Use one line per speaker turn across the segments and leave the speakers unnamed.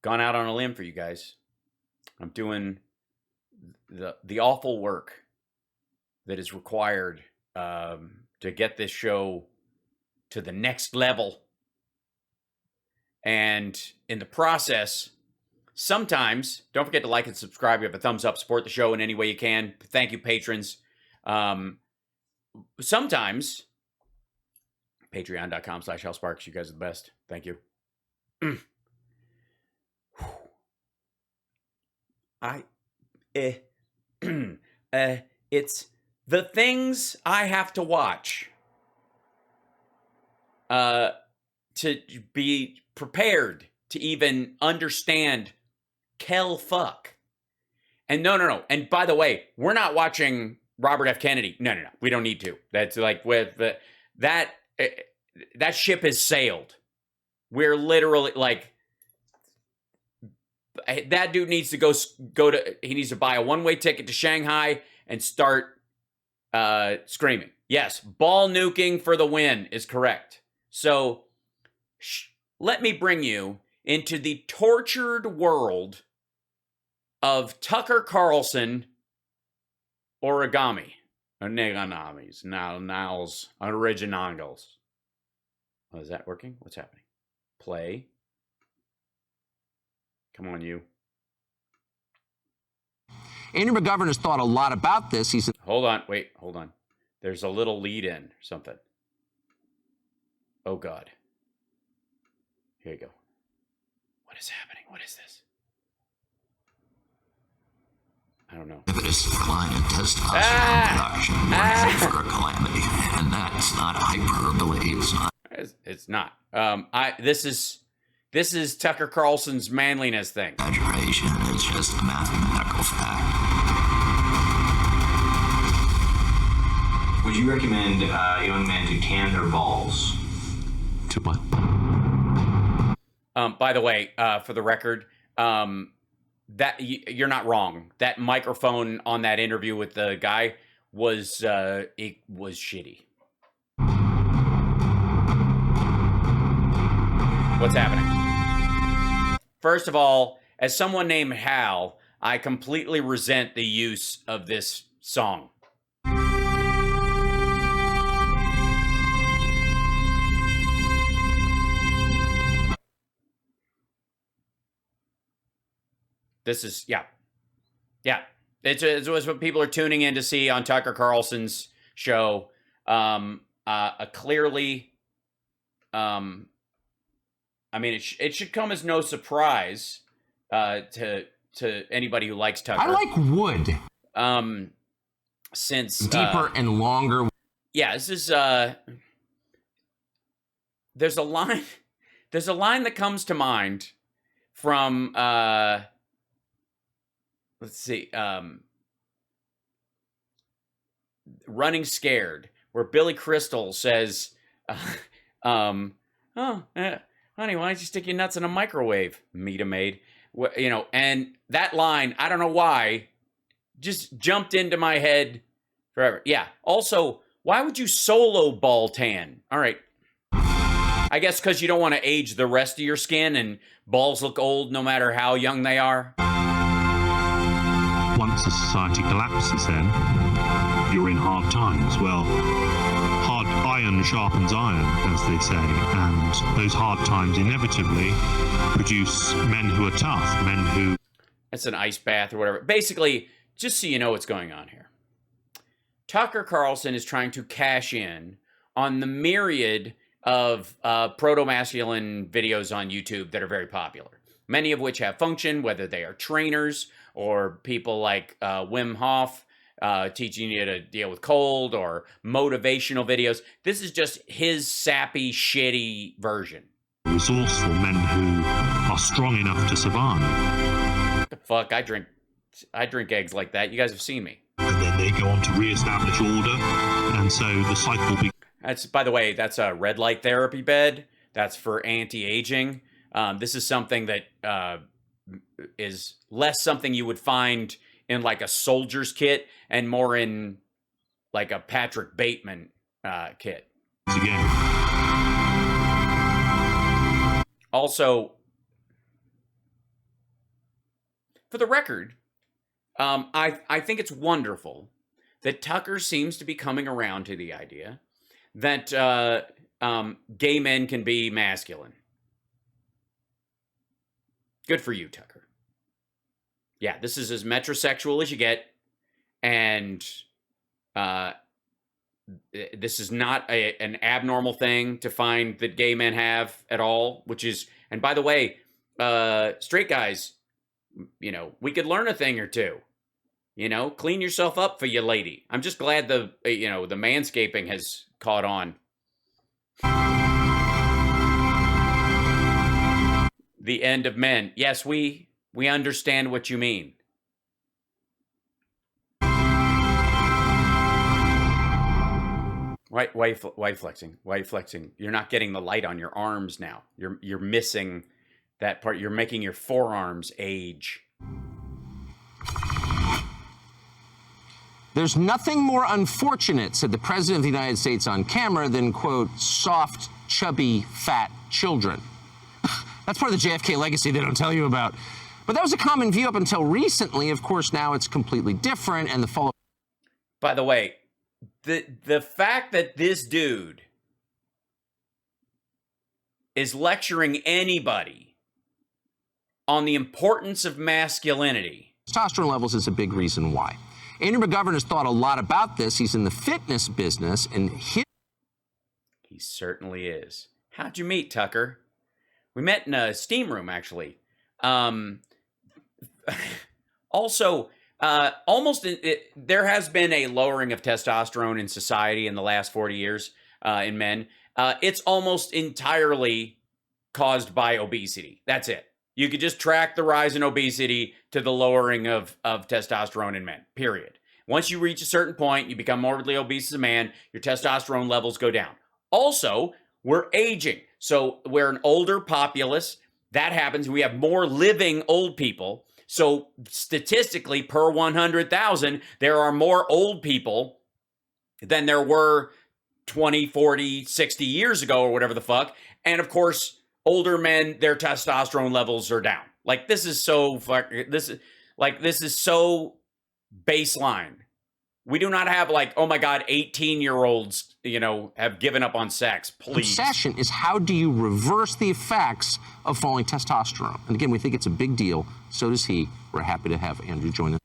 gone out on a limb for you guys. I'm doing the awful work that is required to get this show to the next level. And in the process, sometimes, don't forget to like and subscribe. Give a thumbs up, support the show in any way you can. Thank you, patrons. Sometimes, patreon.com/HalSparks. You guys are the best. Thank you. It's the things I have to watch to be prepared to even understand Kel fuck. And no. And by the way, we're not watching Robert F. Kennedy. No. We don't need to. That's like with that ship has sailed. We're literally like, that dude needs to go to, he needs to buy a one-way ticket to Shanghai and start screaming. Yes, ball nuking for the win is correct. So let me bring you into the tortured world of Tucker Carlson origami. Origanamis. Now's originals. Oh, is that working? What's happening? Play. Come on, you.
Andrew McGovern has thought a lot about this. He said,
hold on. There's a little lead in or something. Oh, God. Here you go. What is happening? What is this? I don't know.
His client testosterone production for a calamity, and that's not hyperbole.
It's not. This is Tucker Carlson's manliness thing.
Exaggeration. It's just a mathematical fact.
Would you recommend young men to tan their balls?
To what?
By the way, for the record, that you're not wrong. That microphone on that interview with the guy was it was shitty. What's happening? First of all, as someone named Hal, I completely resent the use of this song. This is, yeah. It's what people are tuning in to see on Tucker Carlson's show. Clearly, I mean, it should come as no surprise to anybody who likes Tucker.
I like wood.
Since
deeper and longer.
Yeah, this is there's a line that comes to mind from let's see, Running Scared, where Billy Crystal says, honey, why don't you stick your nuts in a microwave, Meta Maid? You know, and that line, I don't know why, just jumped into my head forever. Yeah. Also, why would you solo ball tan? All right. I guess because you don't want to age the rest of your skin and balls look old no matter how young they are.
Once a society collapses, then you're in hard times. Well, hard iron sharpens iron, as they say, and those hard times inevitably produce men who are tough, men who...
That's an ice bath or whatever. Basically, just so you know what's going on here, Tucker Carlson is trying to cash in on the myriad of proto-masculine videos on YouTube that are very popular, many of which have function, whether they are trainers or people like Wim Hof teaching you to deal with cold, or motivational videos. This is just his sappy, shitty version.
Resourceful men who are strong enough to survive.
What the fuck? I drink eggs like that. You guys have seen me.
And then they go on to re-establish order, and so the cycle
That's, by the way, that's a red light therapy bed. That's for anti-aging. This is something that is less something you would find in like a soldier's kit and more in like a Patrick Bateman kit.
Again.
Also, for the record, I think it's wonderful that Tucker seems to be coming around to the idea that gay men can be masculine. Good for you, Tucker. Yeah, this is as metrosexual as you get, and this is not an abnormal thing to find that gay men have at all, which is, and by the way, straight guys, you know, we could learn a thing or two. You know, clean yourself up for your lady. I'm just glad the manscaping has caught on. The end of men. Yes, we understand what you mean. Why are you flexing? Why are you flexing? You're not getting the light on your arms now. You're missing that part. You're making your forearms age.
There's nothing more unfortunate, said the President of the United States on camera, than, quote, soft, chubby, fat children. That's part of the JFK legacy they don't tell you about. But that was a common view up until recently. Of course, now it's completely different, and the follow.
By the way, the fact that this dude is lecturing anybody on the importance of masculinity.
Testosterone levels is a big reason why. Andrew McGovern has thought a lot about this. He's in the fitness business, and he
certainly is. How'd you meet, Tucker? We met in a steam room, actually. Also, there has been a lowering of testosterone in society in the last 40 years in men. It's almost entirely caused by obesity. That's it. You could just track the rise in obesity to the lowering of testosterone in men, period. Once you reach a certain point, you become morbidly obese as a man, your testosterone levels go down. Also, we're aging. So we're an older populace. That happens. We have more living old people. So statistically, per 100,000, there are more old people than there were 20, 40, 60 years ago or whatever the fuck. And of course, older men, their testosterone levels are down. Like, this is so baseline. We do not have, like, oh my God, 18-year-olds, have given up on sex. Please.
Obsession is, how do you reverse the effects of falling testosterone? And again, we think it's a big deal. So does he. We're happy to have Andrew join us.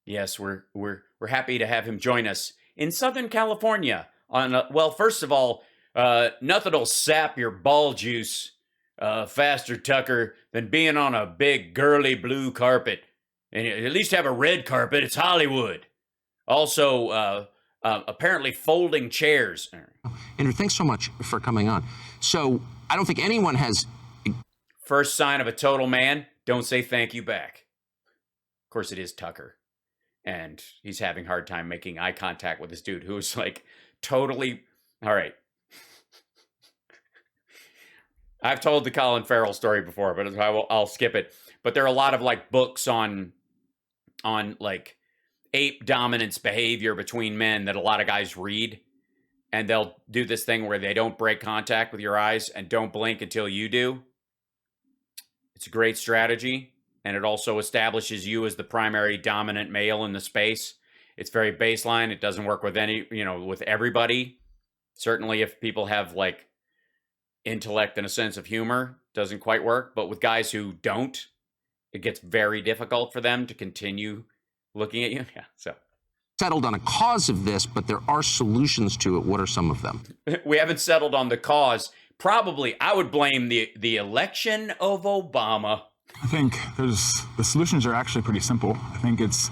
Yes, we're happy to have him join us in Southern California. Well, first of all, nothing'll sap your ball juice faster, Tucker, than being on a big girly blue carpet. And at least have a red carpet. It's Hollywood. Also, apparently folding chairs.
Andrew, thanks so much for coming on. So I don't think anyone has.
First sign of a total man, don't say thank you back. Of course, it is Tucker. And he's having a hard time making eye contact with this dude who's like totally. All right. I've told the Colin Farrell story before, but I'll skip it. But there are a lot of like books on like ape dominance behavior between men that a lot of guys read, and they'll do this thing where they don't break contact with your eyes and don't blink until you do. It's a great strategy, and it also establishes you as the primary dominant male in the space. It's very baseline. It doesn't work with with everybody. Certainly if people have like intellect and a sense of humor, doesn't quite work. But with guys who don't, it gets very difficult for them to continue looking at you. Yeah, so.
Settled on a cause of this, but there are solutions to it. What are some of them?
We haven't settled on the cause. Probably, I would blame the election of Obama.
I think the solutions are actually pretty simple. I think it's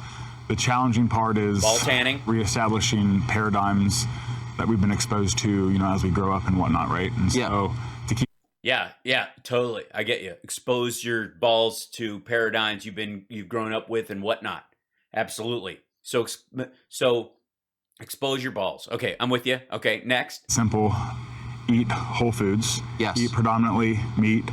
the challenging part is
ball tanning,
reestablishing paradigms that we've been exposed to, as we grow up and whatnot, right? And so to keep.
Yeah, totally. I get you. Expose your balls to paradigms you've grown up with and whatnot. Absolutely. So expose your balls. Okay, I'm with you. Okay, next.
Simple. Eat whole foods.
Yes.
Eat predominantly meat.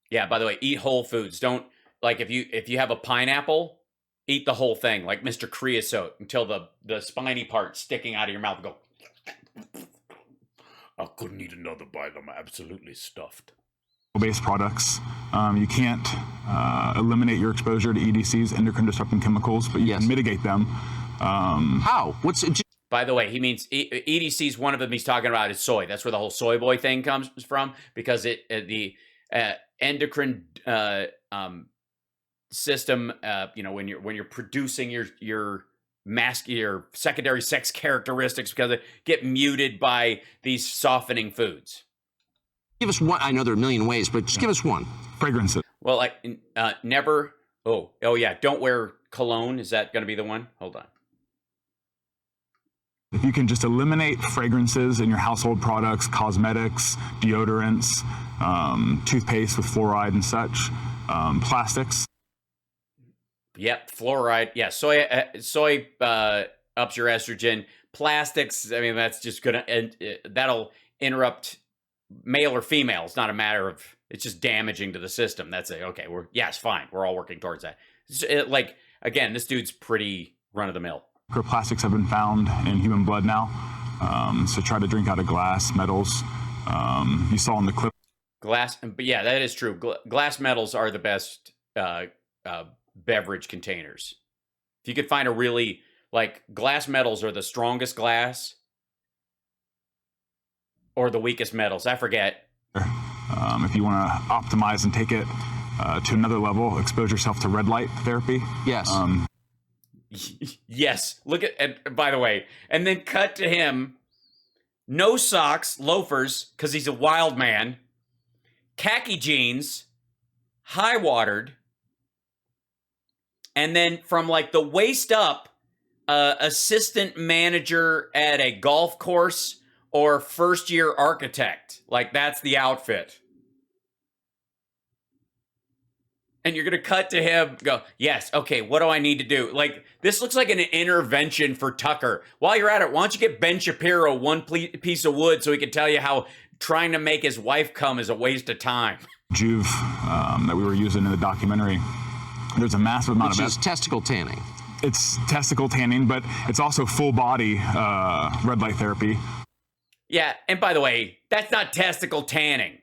Yeah, by the way, eat whole foods. Don't, like, if you have a pineapple, eat the whole thing, like Mr. Creosote, until the spiny part sticking out of your mouth go. I couldn't eat another bite. I'm absolutely stuffed.
based products. You can't eliminate your exposure to EDCs, endocrine disrupting chemicals, but you can mitigate them.
How?
By the way, he means EDCs. One of them he's talking about is soy. That's where the whole soy boy thing comes from, because the endocrine system, when you're producing your secondary sex characteristics, because they get muted by these softening foods.
Give us one. I know there are a million ways, but just give us one.
Fragrances.
Well, never. Oh yeah. Don't wear cologne. Is that going to be the one? Hold on.
If you can just eliminate fragrances in your household products, cosmetics, deodorants, toothpaste with fluoride and such, plastics.
Yep, fluoride. Yeah, soy ups your estrogen. Plastics. I mean, that's just gonna that'll interrupt male or female. It's not a matter of. It's just damaging to the system. That's it. Okay, it's fine. We're all working towards that. Again, this dude's pretty run of the mill.
Microplastics have been found in human blood now. So try to drink out of glass, metals. You saw in the clip.
Glass, but yeah, that is true. Glass metals are the best beverage containers. If you could find a really, glass metals are the strongest glass or the weakest metals. I forget.
If you want to optimize and take it to another level, expose yourself to red light therapy.
Yes.
Yes. Look at, by the way, and then cut to him, no socks, loafers, because he's a wild man, khaki jeans, high watered, and then from the waist up, assistant manager at a golf course or first year architect. That's the outfit. And you're going to cut to him, go, yes, okay, what do I need to do? This looks like an intervention for Tucker. While you're at it, why don't you get Ben Shapiro one piece of wood so he can tell you how trying to make his wife come is a waste of time.
Juve that we were using in the documentary, there's a massive amount of...
Which is testicle tanning.
It's testicle tanning, but it's also full body red light therapy.
Yeah, and by the way, that's not testicle tanning.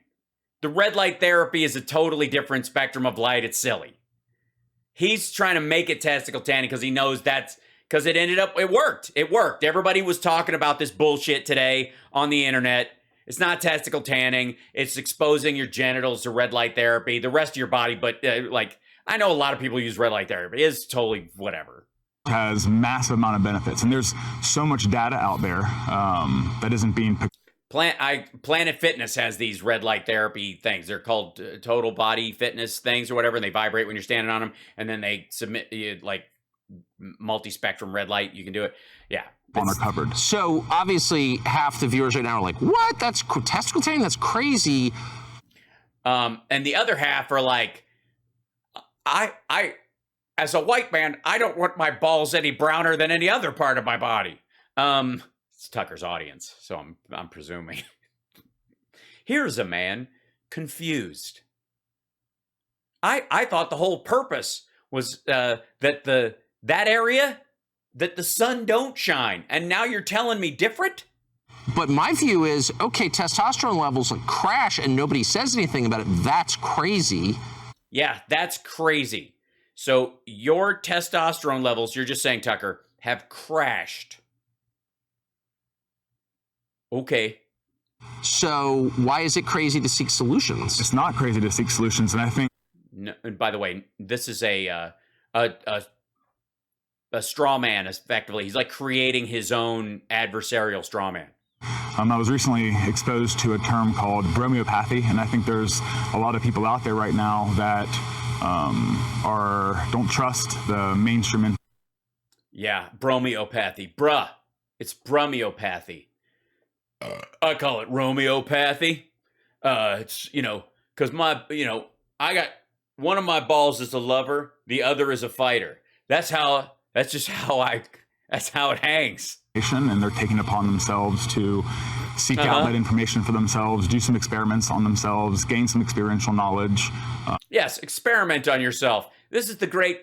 The red light therapy is a totally different spectrum of light. It's silly. He's trying to make it testicle tanning because he knows because it worked. It worked. Everybody was talking about this bullshit today on the internet. It's not testicle tanning. It's exposing your genitals to red light therapy, the rest of your body. But I know a lot of people use red light therapy. It's totally whatever.
Has massive amount of benefits. And there's so much data out there that isn't being picked.
Planet Fitness has these red light therapy things. They're called total body fitness things or whatever. And they vibrate when you're standing on them. And then they submit multi-spectrum red light. You can do it. Yeah.
On our covered.
So obviously half the viewers right now are like, what? That's testicle tanning? That's crazy.
And the other half are like, I as a white man, I don't want my balls any browner than any other part of my body. It's Tucker's audience, so I'm presuming. Here's a man confused. I thought the whole purpose was that that area that the sun don't shine, and now you're telling me different?
But my view is, okay, testosterone levels crash and nobody says anything about it. That's crazy.
Yeah, that's crazy. So your testosterone levels, you're just saying, Tucker, have crashed. Okay.
So why is it crazy to seek solutions?
It's not crazy to seek solutions, and I think...
No, and by the way, this is a straw man, effectively. He's creating his own adversarial straw man.
I was recently exposed to a term called bromeopathy, and I think there's a lot of people out there right now that don't trust the mainstream.
Yeah, bromeopathy. Bruh, it's bromeopathy. I call it Romeopathy. It's, because I got one of my balls is a lover, the other is a fighter. That's how it hangs.
And they're taking upon themselves to seek out that information for themselves, do some experiments on themselves, gain some experiential knowledge.
Yes, experiment on yourself. This is the great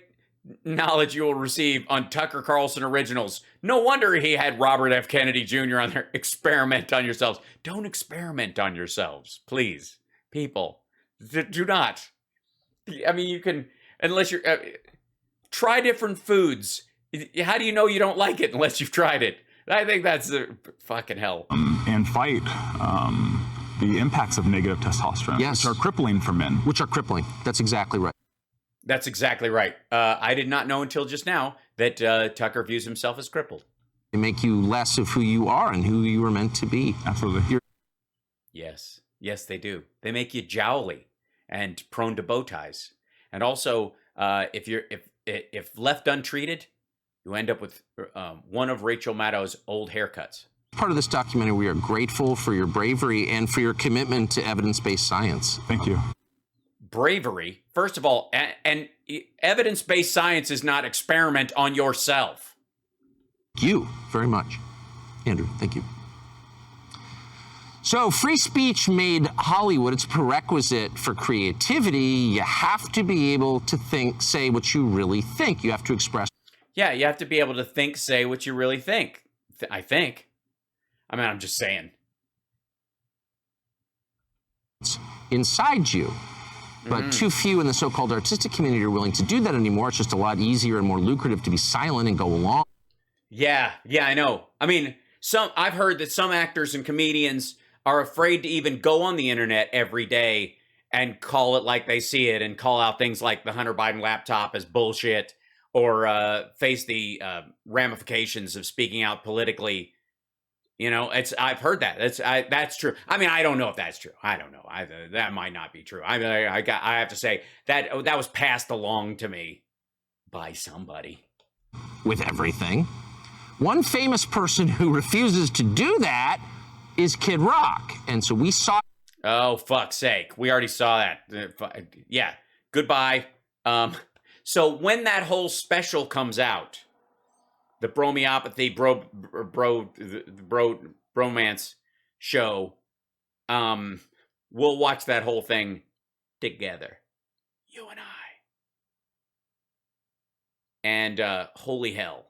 knowledge you will receive on Tucker Carlson Originals. No wonder he had Robert F. Kennedy Jr. on there. Experiment on yourselves. Don't experiment on yourselves, please. People, Do not. I mean, you can, unless you're, try different foods. How do you know you don't like it unless you've tried it? I think that's fucking hell.
And fight the impacts of negative testosterone,
Yes.
which are crippling for men.
Which are crippling. That's exactly right.
That's exactly right. I did not know until just now that Tucker views himself as crippled.
They make you less of who you are and who you were meant to be.
Absolutely.
Yes. Yes, they do. They make you jowly and prone to bow ties. And also, if left untreated, you end up with one of Rachel Maddow's old haircuts.
Part of this documentary, we are grateful for your bravery and for your commitment to evidence-based science.
Thank you.
Bravery, first of all, and evidence-based science is not experiment on yourself.
You very much, Andrew. Thank you. So free speech made Hollywood its prerequisite for creativity. You have to be able to think, say what you really think. You have to express.
Yeah, you have to be able to think, say what you really think. I think. I mean, I'm just saying.
Inside you. But too few in the so-called artistic community are willing to do that anymore. It's just a lot easier and more lucrative to be silent and go along.
Yeah, I know. I mean, I've heard that some actors and comedians are afraid to even go on the internet every day and call it like they see it and call out things like the Hunter Biden laptop as bullshit or face the ramifications of speaking out politically. You know, I've heard that. That's true. I mean, I don't know if that's true. I don't know. That might not be true. I have to say that was passed along to me by somebody.
With everything. One famous person who refuses to do that is Kid Rock. And so we saw.
Oh, fuck's sake. We already saw that. Yeah. Goodbye. So when that whole special comes out, the bromeopathy bromance show, we'll watch that whole thing together. You and I. And holy hell.